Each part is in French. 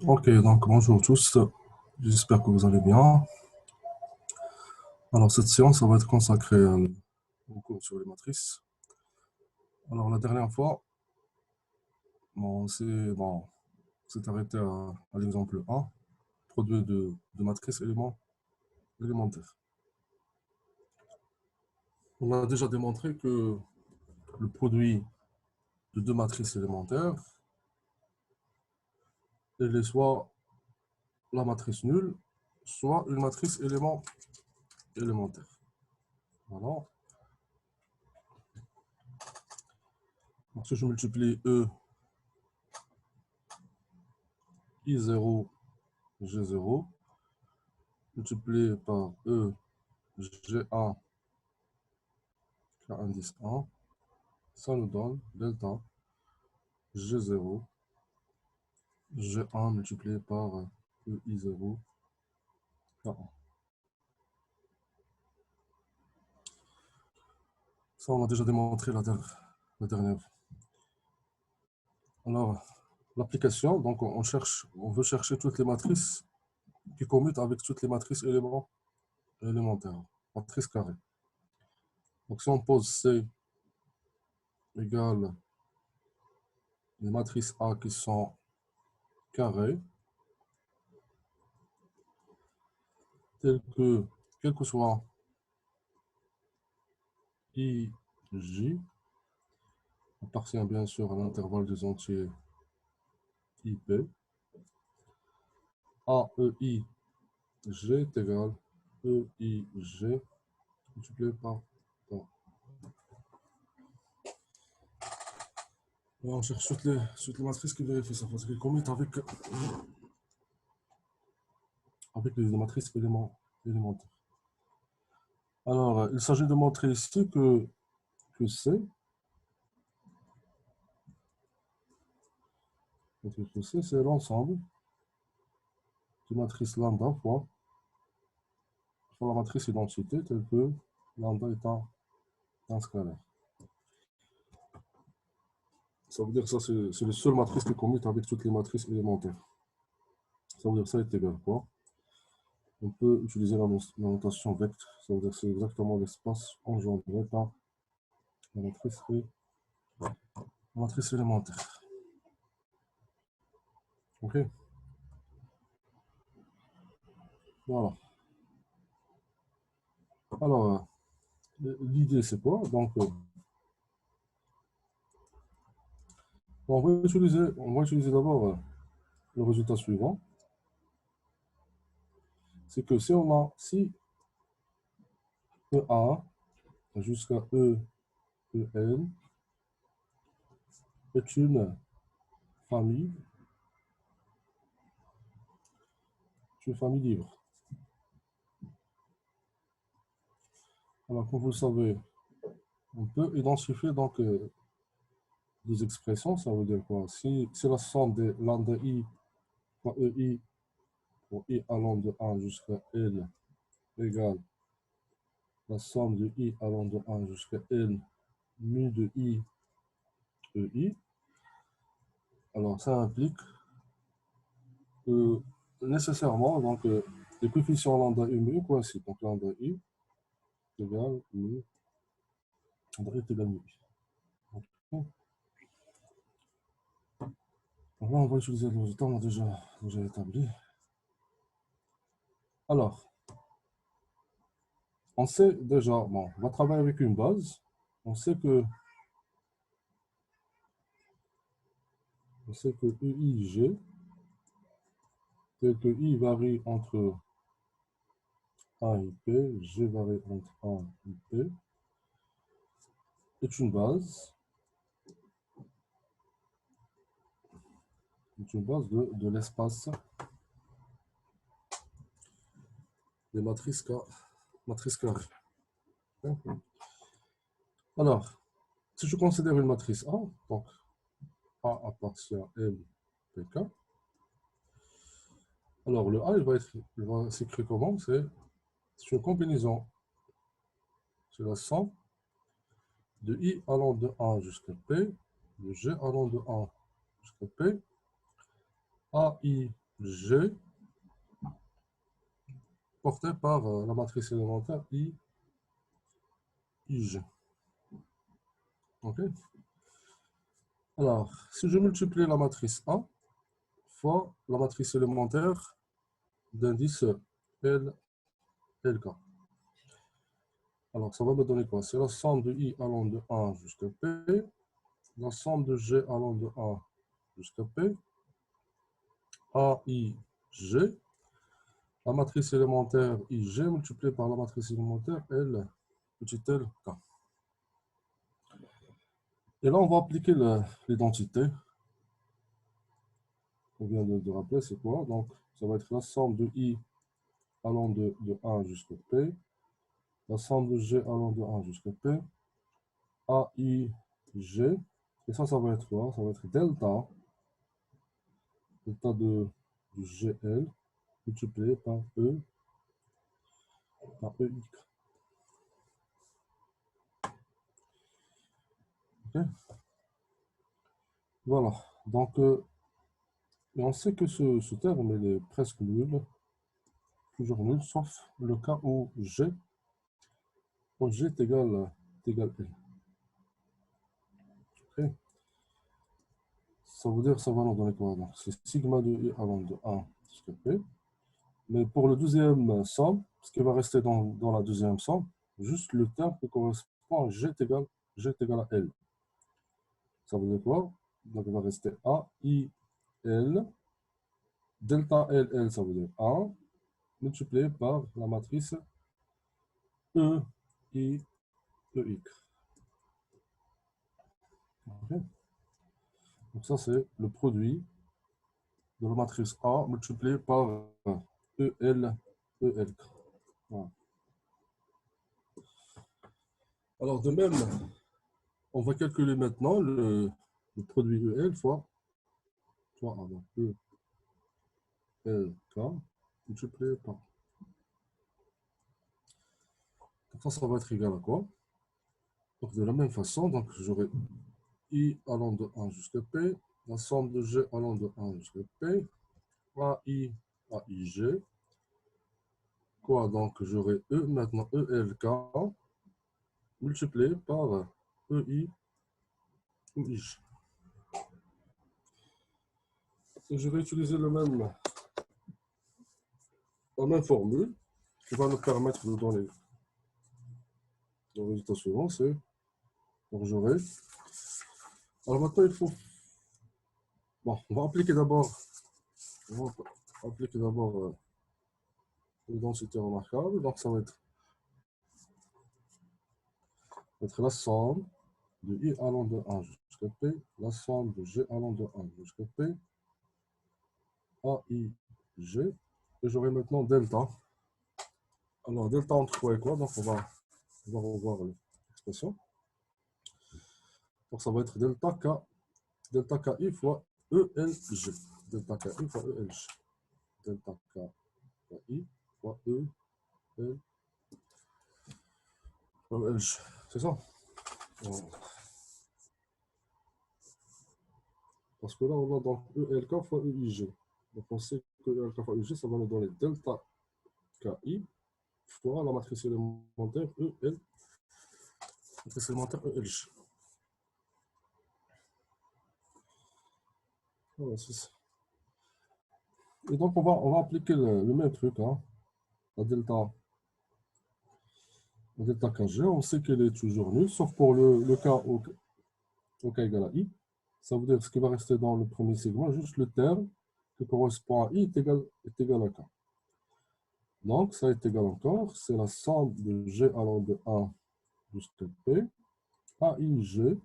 Ok, donc bonjour à tous, j'espère que vous allez bien. Alors cette séance, ça va être consacrée au cours sur les matrices. Alors la dernière fois, on s'est arrêté à l'exemple 1, produit de matrices élémentaires. On a déjà démontré que le produit de deux matrices élémentaires, elle est soit la matrice nulle, soit une matrice élémentaire. Voilà. Donc si je multiplie E, I0, G0, multiplié par E, G1, qui a indice 1, ça nous donne delta G0, G1 multiplié par EI0, K1. Ça, on a déjà démontré la dernière fois. Alors, l'application, donc on veut chercher toutes les matrices qui commutent avec toutes les matrices élémentaires, matrices carrées. Donc, si on pose C égale les matrices A qui sont carrées, telles que, quel que soit I, J, appartient bien sûr à l'intervalle des entiers IP, AEI G est égal EIG multiplié par A. Là, on cherche toutes les matrices qui vérifient ça, parce qu'elles commettent avec les matrices élémentaires. Alors, il s'agit de montrer ici que C, c'est l'ensemble de matrices lambda fois la matrice identité, telle que lambda est un scalaire. Ça veut dire que ça, c'est les seules matrices qui commutent avec toutes les matrices élémentaires. Ça veut dire que ça est égal à quoi? On peut utiliser la notation vectre, ça veut dire que c'est exactement l'espace engendré par la matrice élémentaire. Ok, voilà. Alors, l'idée c'est quoi? Donc, on va utiliser d'abord le résultat suivant. C'est que si EA jusqu'à EN est famille, une famille libre. Alors, comme vous le savez, on peut identifier donc des expressions, ça veut dire quoi? Si c'est la somme de lambda I fois EI pour I allant de 1 jusqu'à L égale la somme de I allant de 1 jusqu'à L mu de I EI, alors ça implique que nécessairement donc, les coefficients lambda I mu coïncident. Donc lambda I égale mu, lambda I est égal mu I. Donc là, on va utiliser le résultat, on a déjà établi. Alors, on sait déjà, bon, on va travailler avec une base. On sait que EIG, tel que I varie entre A et P, G varie entre A et P, est une base, de l'espace des matrices carrées. Alors, si je considère une matrice A, donc A appartient à M, PK, alors le A, il va s'écrire comment? C'est une combinaison, c'est la somme de I allant de 1 jusqu'à P, de G allant de 1 jusqu'à P, AI G porté par la matrice élémentaire I, IG. OK? Alors, si je multiplie la matrice A fois la matrice élémentaire d'indice L, LK. Alors, ça va me donner quoi? C'est la somme de I allant de 1 jusqu'à P, la somme de G allant de 1 jusqu'à P, A, I, G, la matrice élémentaire IG multipliée par la matrice élémentaire L, petit l, K. Et là, on va appliquer l'identité. On vient de rappeler, c'est quoi? Donc, ça va être la somme de I allant de 1 jusqu'à P, la somme de G allant de 1 jusqu'à P, A, I, G, et ça va être quoi? Ça va être delta de GL multiplié par E, par EY. Okay. Voilà. Donc, et on sait que ce terme il est presque nul, toujours nul, sauf le cas où G est égal L. Okay. Ça veut dire que ça va nous donner quoi? Donc, c'est sigma de I allant de 1 jusqu'à P. Mais pour le deuxième somme, ce qui va rester dans la deuxième somme, juste le terme qui correspond à G est égal à L. Ça veut dire quoi? Donc, il va rester A, I, L. Delta L, L, ça veut dire 1, multiplié par la matrice E, I, E, X. Okay. Donc, ça, c'est le produit de la matrice A multiplié par E, L, E, L. Voilà. Alors, de même, on va calculer maintenant le produit EL fois A. Donc, E, L, K multiplié par. Donc, ça va être égal à quoi? Donc, de la même façon, donc j'aurai I allant de 1 jusqu'à P, la somme de G allant de 1 jusqu'à P, AI, AIG. Quoi? Donc, j'aurai E maintenant, ELK, multiplié par EI, EIG. Et je vais utiliser la même formule qui va nous permettre de donner le résultat suivant, c'est, donc j'aurai, alors maintenant il faut, bon, on va appliquer d'abord les densités remarquables, donc ça va être la somme de I allant de 1 jusqu'à P, la somme de G allant de 1 jusqu'à P, A, I, G, et j'aurai maintenant delta. Alors, delta entre quoi et quoi? Donc, on va revoir l'expression. Donc, ça va être delta KI fois ELG. Delta KI fois ELG. Delta KI fois ELG. C'est ça? Parce que là, on a donc ELK fois EIG. Donc, on sait que ELK fois EIG, ça va nous donner delta KI fois la matrice élémentaire EL, matrice élémentaire ELG. Voilà, c'est ça. Et donc, on va appliquer le même truc, hein, la delta KG. On sait qu'elle est toujours nulle, sauf pour le cas au K égale à I. Ça veut dire que ce qui va rester dans le premier segment, juste le terme qui correspond à I est égal à K. Donc, ça est égal encore, c'est la somme de G allant de 1 jusqu'à P, AIG.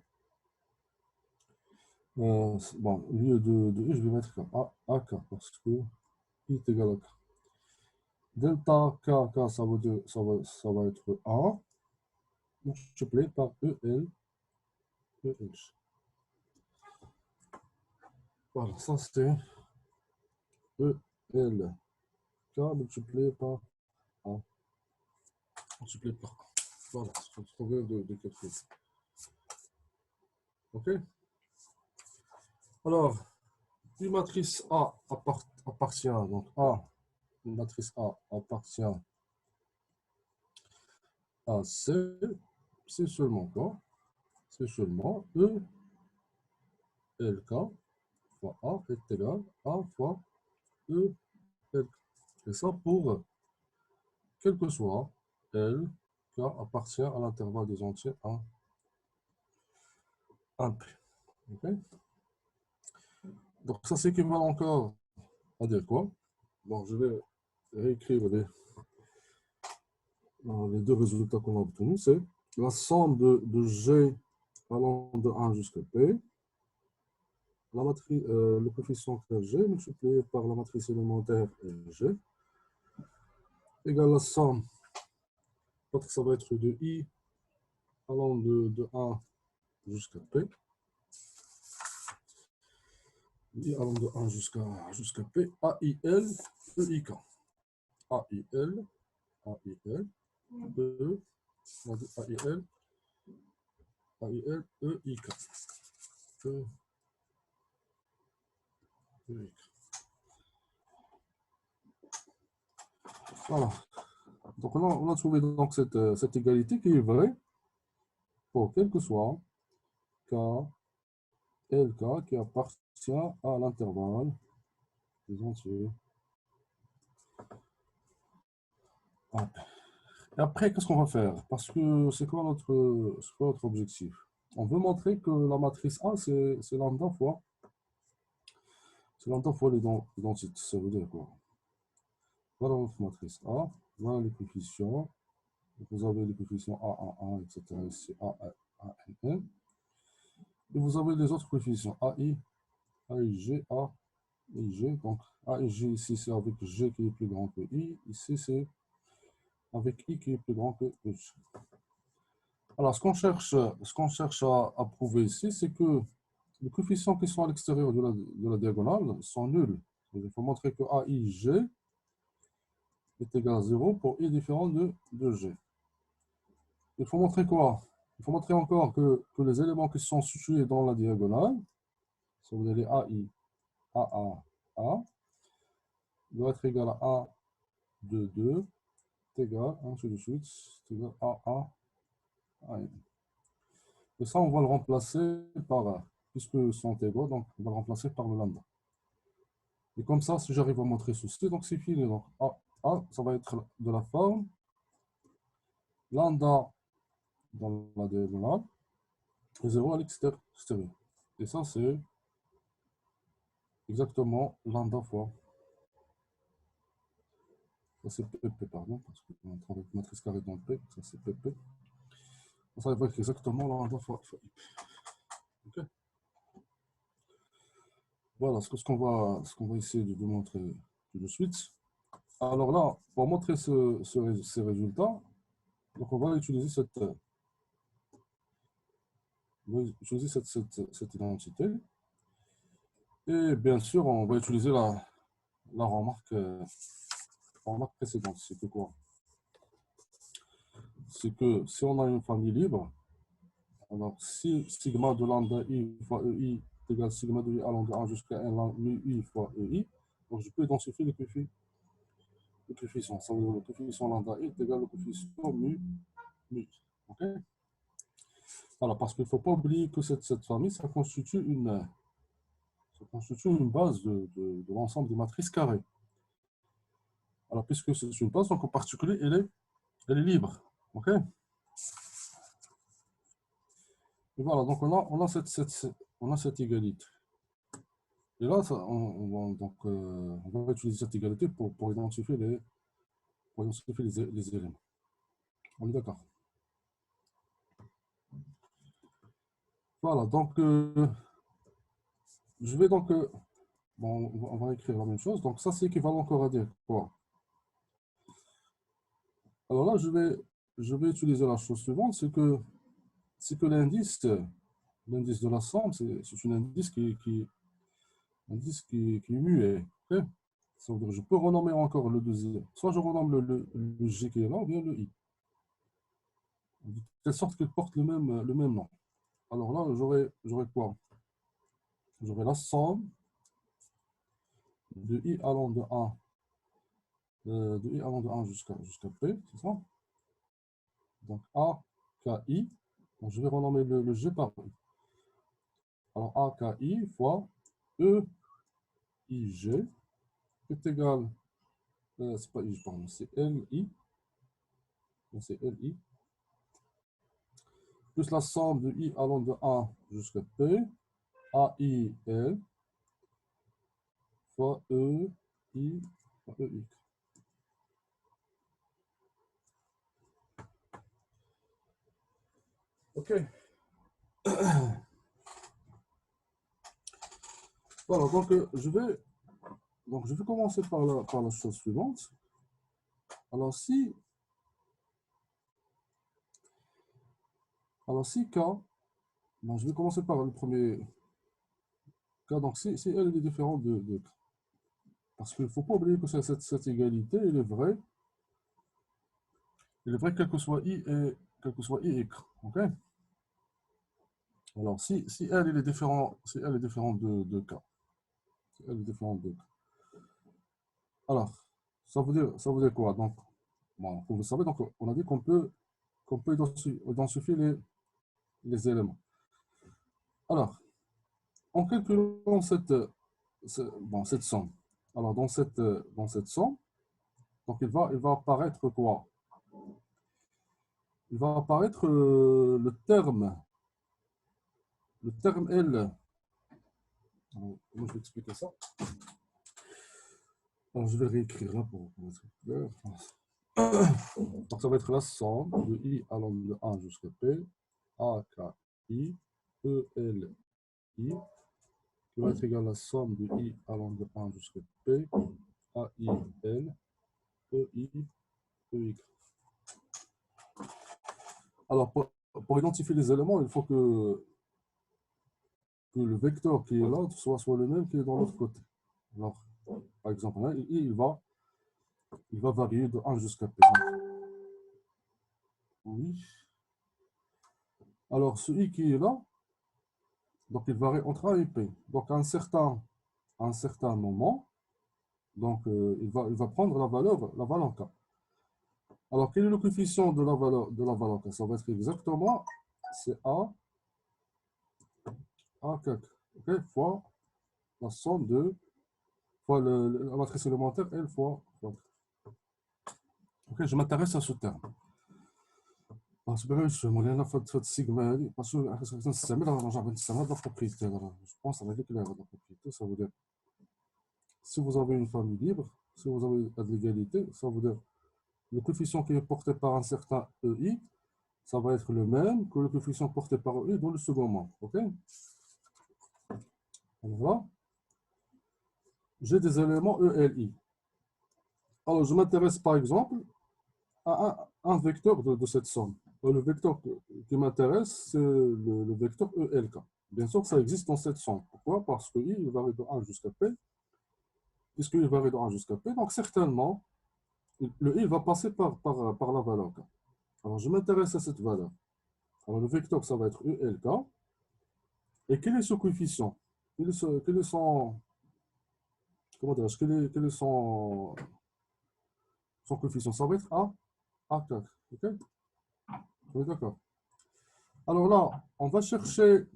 Bon, au lieu de I, je vais mettre AK parce que I est égal à K. Delta K, ça veut dire, ça va être A multiplié par EL, ELG. Voilà, ça c'est EL. K multiplié par A. Multiplié par A. Voilà, c'est ce qu'on vient de calculer. OK? Alors, une matrice A appartient, donc A, une matrice A appartient à C, c'est seulement quoi? C'est seulement E, LK fois A est égal à A fois E, LK. Et ça pour quel que soit L, K appartient à l'intervalle des entiers 1 P. Okay. Donc ça s'équivalent encore à dire quoi? Bon, je vais réécrire les deux résultats qu'on a obtenus. C'est la somme de G allant de 1 jusqu'à P, la matrice, le coefficient G multiplié par la matrice élémentaire G, égale la somme, peut-être ça va être de I allant de 1 jusqu'à P, I allant de 1 jusqu'à P, AIL, EIK. AIL, AIL, E, AIL, AIL, EIK. Voilà. Donc on a trouvé donc cette égalité qui est vraie pour quel que soit K, LK qui appartient à l'intervalle des entiers. Et après, qu'est-ce qu'on va faire? Parce que c'est quoi notre objectif? On veut montrer que la matrice A, c'est lambda fois l'identité. Ça veut dire quoi? Voilà notre matrice A, voilà les coefficients. Donc vous avez les coefficients A, etc. Ici, A, N. Et vous avez les autres coefficients AI, AIG, A, et G. Donc A et G ici, c'est avec G qui est plus grand que I. Ici, c'est avec I qui est plus grand que G. Alors, ce qu'on cherche à prouver ici, c'est que les coefficients qui sont à l'extérieur de la diagonale sont nuls. Il faut montrer que AIG est égal à 0 pour I différent de G. Il faut montrer quoi? Il faut montrer encore que les éléments qui sont situés dans la diagonale, ça veut dire les AI, A, doit être égal à A de 2, est égal, ainsi de suite, c'est égal à N. Et ça, on va le remplacer par, puisque ils sont égaux, donc on va le remplacer par le lambda. Et comme ça, si j'arrive à montrer ceci, donc c'est fini. Donc A, ça va être de la forme lambda dans la diagonale et 0 à l'extérieur. Et ça, c'est exactement lambda fois. Ça, c'est PP, pardon, parce qu'on travaille avec matrice carrée dans P, ça c'est PP. Ça va être exactement lambda fois I. Okay. Voilà ce qu'on va essayer de démontrer tout de suite. Alors là, pour montrer ces résultats, donc on va utiliser cette identité. Et bien sûr, on va utiliser la remarque précédente. C'est que quoi? C'est que si on a une famille libre, alors si sigma de lambda I fois EI est égal à sigma de I allant de 1 jusqu'à 1 mu I fois EI, donc je peux identifier les coefficients. Ça veut dire le coefficient lambda I est égal au coefficient mu I. OK? Alors, parce qu'il ne faut pas oublier que cette famille, ça constitue une base de l'ensemble des matrices carrées. Alors, puisque c'est une base, donc en particulier, elle est libre. OK? Et voilà, donc on a cette égalité. Et là, on va utiliser cette égalité pour identifier les éléments. On est d'accord? Voilà, donc je vais donc... bon, on va écrire la même chose. Donc ça, c'est équivalent encore à dire quoi? Alors là, je vais utiliser la chose suivante, c'est que l'indice de la somme, c'est un indice qui est muet. Okay? Ça veut dire que je peux renommer encore le deuxième. Soit je renomme le G qui est là, ou bien le I. De telle sorte qu'il porte le même nom. Alors là, j'aurai quoi? J'aurai la somme de I allant de 1, de I allant de 1 jusqu'à P, c'est ça? Donc A, K, I. Donc, je vais renommer le G par I. Alors A, K, I fois E, I, G est égal, c'est pas I, pardon, c'est L, I. C'est L, I. Plus la somme de I allant de 1 jusqu'à P, A, I, L, fois E, I, fois E, I. OK. Voilà, donc je vais commencer par la chose suivante. Alors si K, bon, je vais commencer par le premier cas. Donc si L est différente de K, parce qu'il ne faut pas oublier que cette égalité, elle est vraie. Elle est vraie quel que soit I et K. OK? Alors si L est différent, si L est différente de K, si L est différente de K. Alors, ça veut dire quoi? Donc, bon, comme vous savez, donc, on a dit qu'on peut identifier les éléments. Alors, en calculant cette somme, alors dans cette somme, donc il va apparaître quoi? Il va apparaître le terme L. Alors, je vais expliquer ça. Alors, je vais réécrire là pour être clair. Donc, ça va être la somme de I allant de 1 jusqu'à P, A, K, I, E, L, I, qui va être égal à la somme de I allant de 1 jusqu'à P, A, I, L, E, I, E, Y. Alors, pour identifier les éléments, il faut que le vecteur qui est là soit le même qui est dans l'autre côté. Alors, par exemple, là, I, il va varier de 1 jusqu'à P. Oui. Alors, ce I qui est là, donc il varie entre A et P. Donc, à un certain moment, donc, il va prendre la valeur K. Alors, quel est le coefficient de la valeur K? Ça va être exactement, c'est A K, okay, fois la somme de, fois la matrice élémentaire, L fois. Ok, je m'intéresse à ce terme. parce que مولانا في السيجما هذه باسكو خاصك تستعمل نرجع نستعمل لا propriété. Je pense avec la propriété, ça veut dire si vous avez une famille libre, si vous avez de l'égalité, ça veut dire le coefficient qui est porté par un certain EI, ça va être le même que le coefficient porté par EI dans le second membre. Ok? Alors là, j'ai des éléments ELI. Alors je m'intéresse par exemple à un vecteur de cette somme. Le vecteur qui m'intéresse, c'est le vecteur ELK. Bien sûr, ça existe dans cette somme. Pourquoi? Parce que I il varie de 1 jusqu'à P. Puisqu'il varie de 1 jusqu'à P, donc certainement, le I va passer par la valeur K. Alors, je m'intéresse à cette valeur. Alors, le vecteur, ça va être ELK. Et quel est ce coefficient? Quel est son, comment dirais-je, quel est son coefficient? Ça va être A4. Ok? On est d'accord. Alors là, on va chercher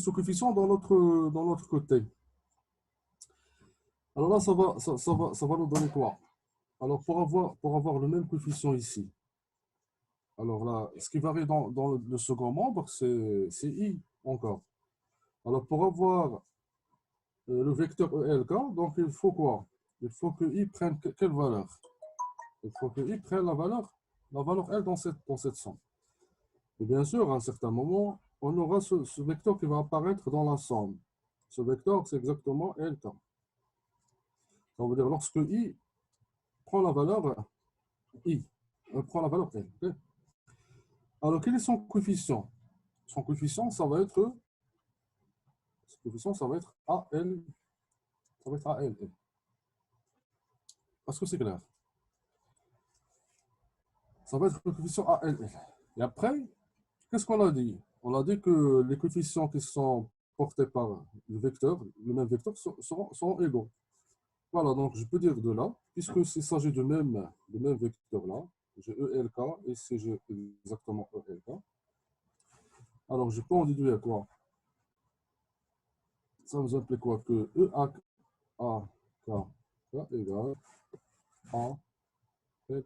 ce coefficient dans l'autre côté. Alors là, ça va nous donner quoi? Alors, pour avoir le même coefficient ici, alors là, ce qui varie dans le second membre, c'est I encore. Alors, pour avoir le vecteur ELK, donc il faut quoi? Il faut que I prenne quelle valeur? Il faut que I prenne la valeur L dans cette somme. Et bien sûr, à un certain moment, on aura ce vecteur qui va apparaître dans la somme. Ce vecteur, c'est exactement LK. Ça veut dire lorsque I prend la valeur I, prend la valeur L. Okay? Alors, quel est son coefficient? Son coefficient, ça va être AL. Ça va être AL. Est-ce que c'est clair? Ça va être le coefficient AL. Et après, qu'est-ce qu'on a dit? On a dit que les coefficients qui sont portés par le vecteur, le même vecteur, seront égaux. Voilà, donc je peux dire de là, puisque s'il s'agit du même vecteur là, j'ai ELK et ici j'ai exactement ELK. Alors je peux en déduire quoi? Ça nous implique quoi? Que EAK égale A L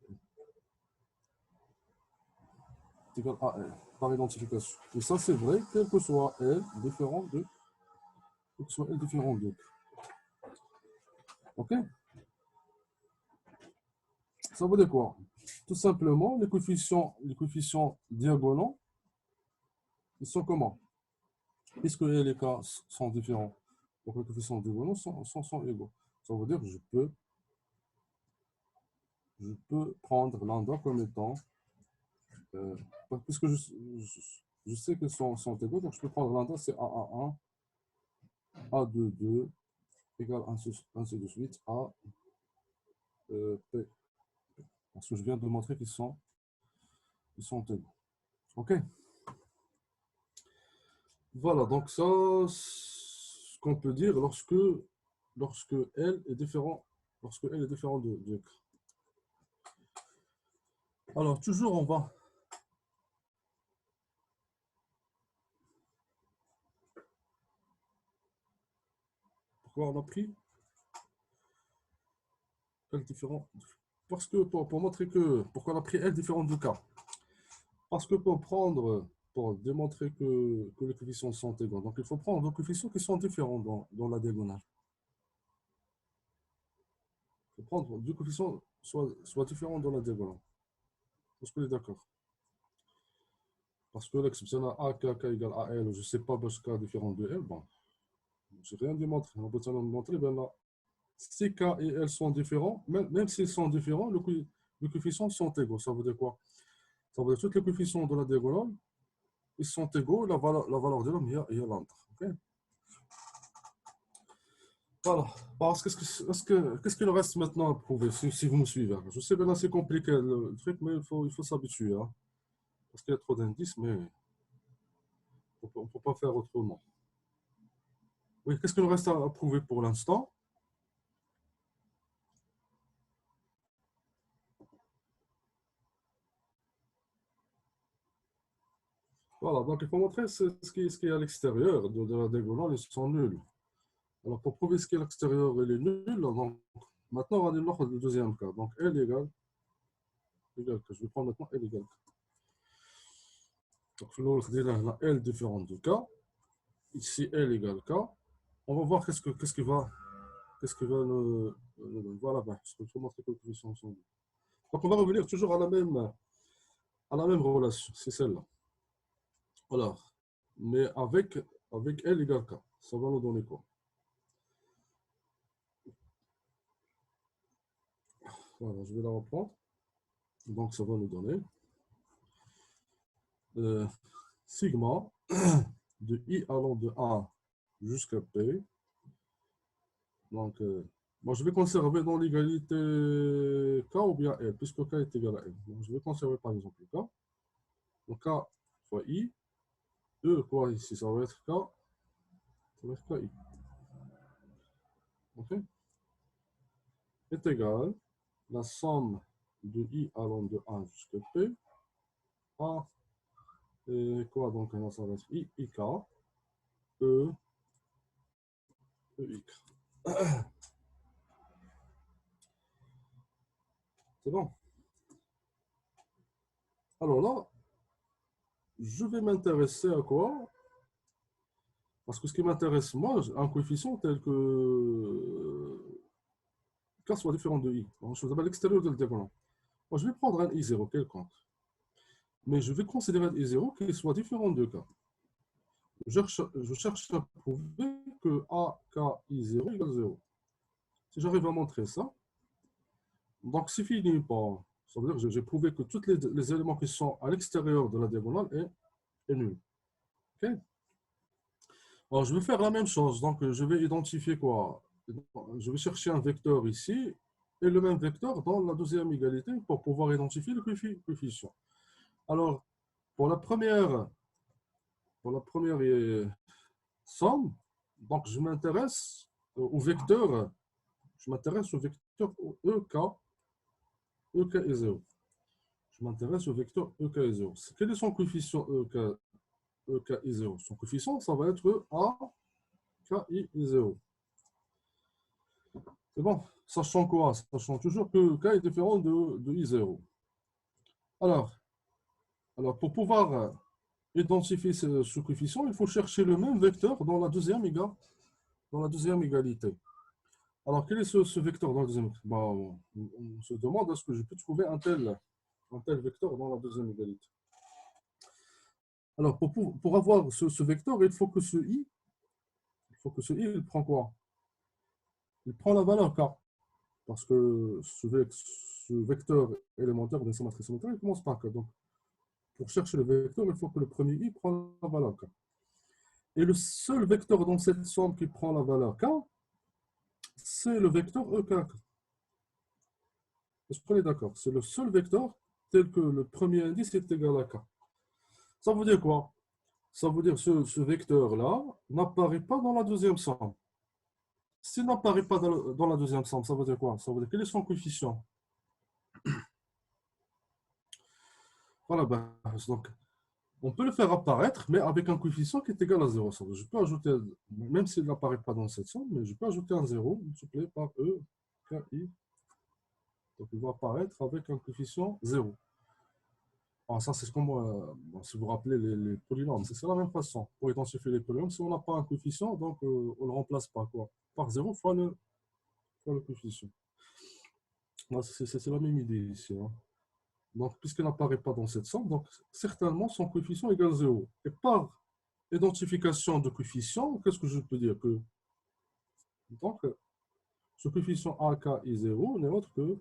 égale AL par identification. Et ça c'est vrai, quel que soit L différent de, quel que soit L différent de. Ok? Ça veut dire quoi? Tout simplement, les coefficients diagonaux, ils sont comment? Puisque les cas sont différents, donc les coefficients diagonaux sont égaux. Ça veut dire que je peux prendre lambda comme étant, puisque je sais que sont égaux, donc je peux prendre lambda, c'est A1, A22 égale ainsi de suite, A P. Parce que je viens de montrer qu'ils sont égaux. OK? Voilà, donc ça, ce qu'on peut dire lorsque L est différent, de K. Alors, toujours, on va. Pourquoi on a pris L différent? Parce que pour montrer que. Pourquoi on a pris L différent de K? Parce que pour démontrer que les coefficients sont égaux, donc il faut prendre des coefficients qui sont différents dans la diagonale. Il faut prendre deux coefficients soit différents dans la diagonale. Est-ce que vous êtes d'accord? Parce que l'exception à K égale à L, je ne sais pas parce que K différent de L, bon, je n'ai rien démontré. On peut démontrer, ben là, si K et L sont différents, même s'ils sont différents, les coefficients sont égaux. Ça veut dire quoi? Ça veut dire que tous les coefficients de la diagonale, ils sont égaux, la valeur de l'homme, il y a l'entre. Okay? Voilà. Parce qu'est-ce qu'il reste maintenant à prouver, si vous me suivez? Je sais que là, c'est compliqué le truc, mais il faut s'habituer. Hein, parce qu'il y a trop d'indices, mais on ne peut pas faire autrement. Oui, qu'est-ce qu'il reste à prouver pour l'instant? Voilà, donc il faut montrer ce qui est à l'extérieur de la diagonale, ils sont nuls. Alors pour prouver ce qui est à l'extérieur, il est nul, donc maintenant on va dire le deuxième cas. Donc L égale K. Je vais prendre maintenant L égale K. Donc l'autre dit la L différente de K. Ici L égale K. On va voir qu'est-ce qui va voilà, ben, je vais montrer que les coefficients sont. Donc on va revenir toujours à la même relation, c'est celle-là. Alors, mais avec L égale K, ça va nous donner quoi? Voilà, je vais la reprendre. Donc, ça va nous donner sigma de I allant de A jusqu'à P. Donc, moi, je vais conserver dans l'égalité K ou bien L, puisque K est égal à L. Donc, je vais conserver par exemple K. Donc, K fois I. E, quoi ici? Ça va être K. Ça va être KI. OK? Est égal la somme de I allant de A jusqu'à P. A. Et quoi donc? Ça va être I, IK. E, EIK. C'est bon? Alors là, je vais m'intéresser à quoi? Parce que ce qui m'intéresse, moi, un coefficient tel que K soit différent de I. Je vais à l'extérieur de la diagonale. Moi, je vais prendre un I0 quelconque. Mais je vais considérer un I0 qui soit différent de K. Je cherche à prouver que AKI0 égale 0. Si j'arrive à montrer ça, donc c'est fini par. Ça veut dire que j'ai prouvé que tous les éléments qui sont à l'extérieur de la diagonale est nul. OK? Alors, je vais faire la même chose. Donc, je vais identifier quoi? Je vais chercher un vecteur ici et le même vecteur dans la deuxième égalité pour pouvoir identifier le coefficient. Alors, pour la première somme, donc je m'intéresse au vecteur, je m'intéresse au vecteur EK, EK est 0. Je m'intéresse au vecteur EK est 0. Quel est son coefficient EK est 0? Son coefficient, ça va être A, KI est 0. C'est bon, sachant quoi? Sachant toujours que K est différent de I0. Alors pour pouvoir identifier ce coefficient, il faut chercher le même vecteur dans la deuxième égalité. Alors, quel est ce vecteur dans la deuxième égalité? On se demande est-ce que je peux trouver un tel vecteur dans la deuxième égalité. Alors, pour avoir ce vecteur, il faut que ce I, il prend quoi? Il prend la valeur K. Parce que ce vecteur élémentaire de sa matrice élémentaire, il commence par K. Donc, pour chercher le vecteur, il faut que le premier I prenne la valeur K. Et le seul vecteur dans cette somme qui prend la valeur K, c'est le vecteur EK. Est-ce qu'on est d'accord? C'est le seul vecteur tel que le premier indice est égal à K. Ça veut dire quoi? Ça veut dire que ce vecteur-là n'apparaît pas dans la deuxième somme. S'il n'apparaît pas dans la deuxième somme, ça veut dire quoi? Ça veut dire quel est son coefficient? Voilà, donc on peut le faire apparaître, mais avec un coefficient qui est égal à 0. Je peux ajouter, même s'il n'apparaît pas dans cette somme, mais je peux ajouter un 0 multiplié par E, KI. Donc il va apparaître avec un coefficient 0. Alors ça, c'est comme, si vous vous rappelez les polynômes, c'est la même façon. Pour identifier les polynômes, si on n'a pas un coefficient, donc on ne le remplace pas quoi, par 0 fois le coefficient. C'est la même idée ici. Hein. Donc, puisqu'il n'apparaît pas dans cette somme, donc certainement son coefficient égale 0. Et par identification de coefficient, qu'est-ce que je peux dire que donc, ce coefficient AK est 0 n'est autre que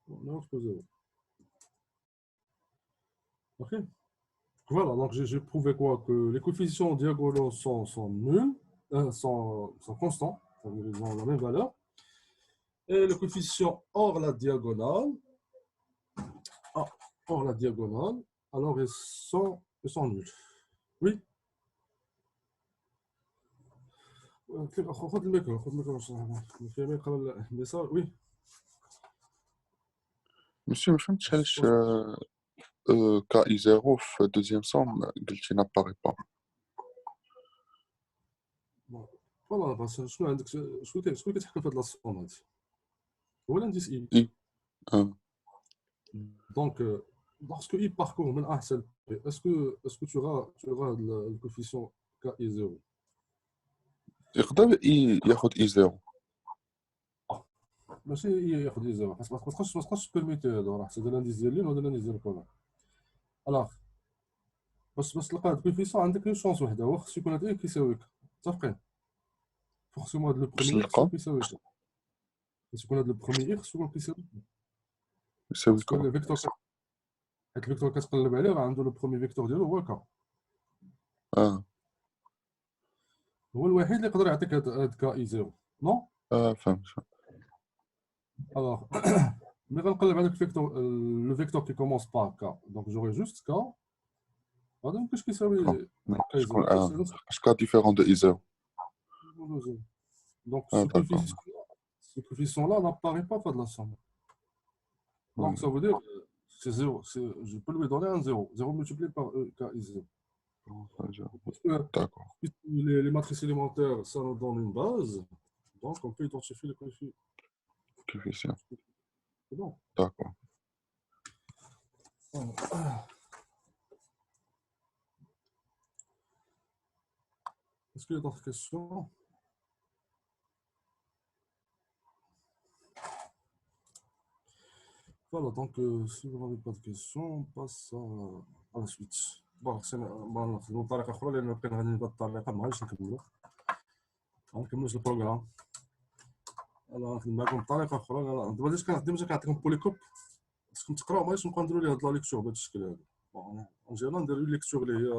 0. Ok. Voilà, donc j'ai prouvé quoi? Que les coefficients diagonaux sont nuls, sont constants, ils ont la même valeur. Et le coefficient hors la diagonale, alors ils sont nuls. Oui. خذ الميكرو في اليسار oui. Monsieur, ما فهمتش علاش KI 0 في deuxième somme قلتي n'apparaît pas. فوالا بس شنو عندك شكون كيتحكم في هاد لاصوم هادي هو الانديس اي I. دونك lorsque i parcourt من A حتى B est-ce que tu auras le coefficient KI 0 يقدر ياخذ I 0. ماشي ياخذ لي 0 ما تقدرش تبيرميتي هذا راه حتى الانديس ديال لين وهذا الانديس ديال كولون الوغ باش تلقى هاد الكوفيسيون عندك اون شونس وحده هو خصو يكون هاد اي كيساويك متفقين فورسيمون هاد لو باش بروميير خصو نلقى كيساويك خصو يكون هاد لو بروميير خصو يكون كيساويك يساوي باسكو كا. الفيكتور حيت الفيكتور كتقلب عليه راه عنده لو بروميير فيكتور ديالو هو كا هو الوحيد اللي يقدر يعطيك هاد كا اي 0 نو فهمت. الوغ ملي غنقلب على الفيكتور لو فيكتور كي كومونس بار كا دونك جوري جوست كا غادي ميمكنش كيساوي كا اي 0 باش كا ديفيرون دو I 0. donc ce coefficient là n'apparaît pas de la somme. Donc ça veut dire c'est 0, je peux lui donner un 0, 0 multiplié par E, K is 0. Parce que D'accord. les matrices élémentaires, ça nous donne une base, donc on peut identifier le Coefficient. C'est bon. D'accord. Est-ce qu'il y a d'autres questions? Voilà, donc si vous n'avez pas de questions, on passe à la suite. Bon, نخدموا بطريقة أخرى لأن بقينا غادي بهذه الطريقة ما غاديش نكملوا. غنكملوا البروغرام. أنا غنخدم معكم بطريقة أخرى. دابا ديما كنعطيكم بوليكوب. خصكم تقراو ماشي نبقاو نديروا ليه هاد لا ليكتور بهذا الشكل هذا. بون ان جينيرال نديروا ليكتور اللي هي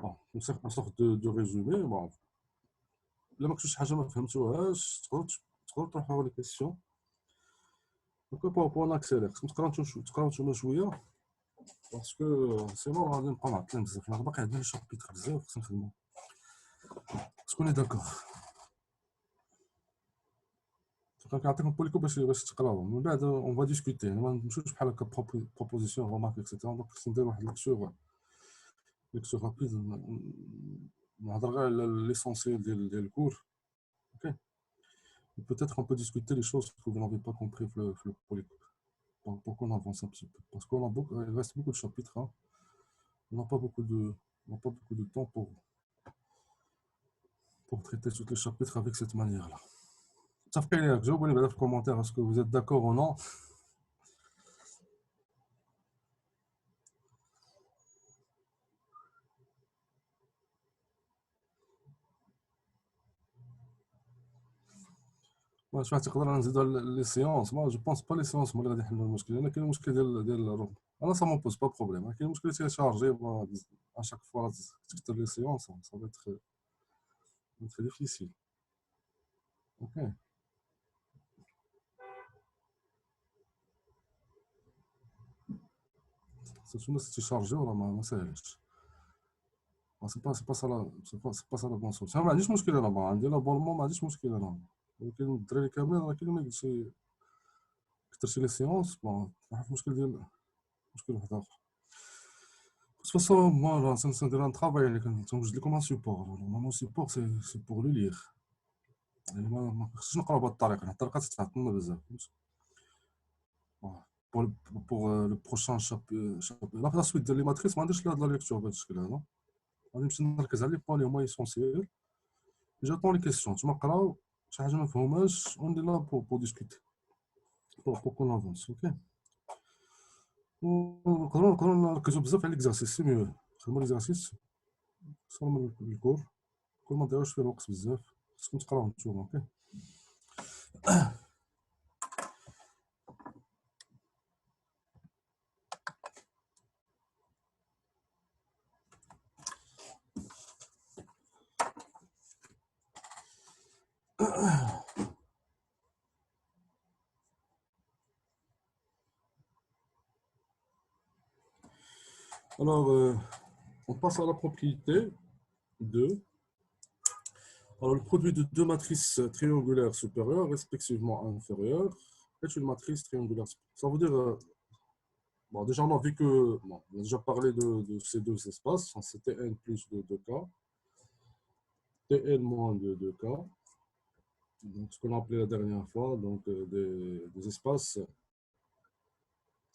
بون سورت دو ريزومي. بون إلا ما كنتوش حاجة ما فهمتوهاش تقدروا تروحوا لي كيسيون. دونك بون ناكسيلير خصكم تقراو نتوما شوية Parce que sinon, on va نبقى معطلين بزاف. حنا باقي عندنا شابيتر بزاف خصنا نخدمو. شكون est d'accord؟ كنعطيكم بوليكو باش تقراوهم، من بعد اون فا ديسكوتي، ما نمشيوش بحال هكا بروبوزيسيون رومارك اكسيتيرا. دونك خصني ندير واحد ليكتور رابيد، نهضر غير على ليسونسيال ديال الكور. اوكي. Peut-être on peut discuter les choses que vous n'avez pas compris le polycope. Pour qu'on avance un petit peu. Parce qu'il reste beaucoup de chapitres. Hein. On n'a pas beaucoup de temps pour traiter tous les chapitres avec cette manière-là. Ça fait plaisir. Je vous laisse en commentaire. Est-ce que vous êtes d'accord ou non? Moi, je vais les séances. Moi, je pense pas les séances. Moi, je vais le muscle de ça ne me pose pas de problème. Le muscle c'est chargé. À chaque fois, les séances, ça va être très difficile. Ok. C'est chargé ou ما ساهلش. C'est pas ça la bonne solution. ما عنديش مشكل انا، ما عندي لابونمون، ما عنديش مشكل انا. ولكن الدراري كاملين راه كاين ما قلتش كثرتي لي سيونس، ما عرف المشكل ديال مشكل واحد اخر. De toute façon, moi, c'est un travail, كنوجد لكم ان سيبور. نورمالمون سيبور سي بور لو لير. يعني ما خصنيش نقراو بهذه الطريقه، الطريقه تتعطلنا بزاف. Pour le prochain chapitre, la suite de les matrices, ما عنديش لا ليكتور بهذا الشكل هذا. غادي نمشي نركز على لي بوين اللي هما اسونسيال. جاتون لي كيسيون تما نقراو شي حاجه ما مفهوماش وندير لها بور ديسكوتي بور كون افونس. اوكي. نقدروا نركزوا بزاف على ليكزارسيس، سي ميو نخدموا ليكزارسيس اكثر من الكور. كل ما نضيعوش فيه الوقت بزاف، خصكم تقراو نتوما. اوكي. Alors, on passe à la propriété 2. Alors, le produit de deux matrices triangulaires supérieures, respectivement inférieures, est une matrice triangulaire supérieure. Ça veut dire, bon, déjà, on a vu que, bon, on a déjà parlé de ces deux espaces, c'est Tn plus de 2K, Tn moins de 2K, donc ce qu'on a appelé la dernière fois, donc des espaces,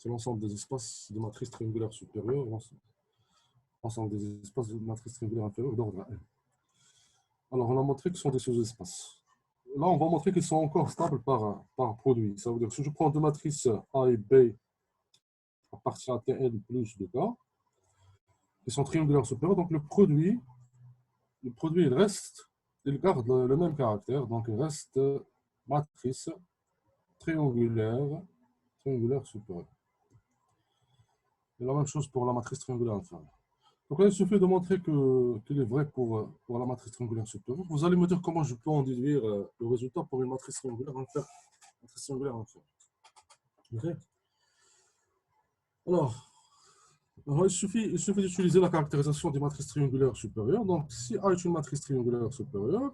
c'est l'ensemble des espaces de matrices triangulaires supérieures, l'ensemble des espaces de matrices triangulaires inférieures d'ordre n. Alors, on a montré qu'ils sont des sous-espaces. Là, on va montrer qu'ils sont encore stables par produit. Ça veut dire que si je prends deux matrices A et B appartient à Tn plus 2K, ils sont triangulaires supérieurs, donc le produit il reste, il garde le même caractère, donc il reste matrice triangulaire supérieure. Et la même chose pour la matrice triangulaire inférieure. Donc là, il suffit de montrer qu'il est vrai pour la matrice triangulaire supérieure. Vous allez me dire comment je peux en déduire le résultat pour une matrice triangulaire inférieure. Okay. Alors, il suffit d'utiliser la caractérisation des matrices triangulaires supérieures. Donc, si A est une matrice triangulaire supérieure,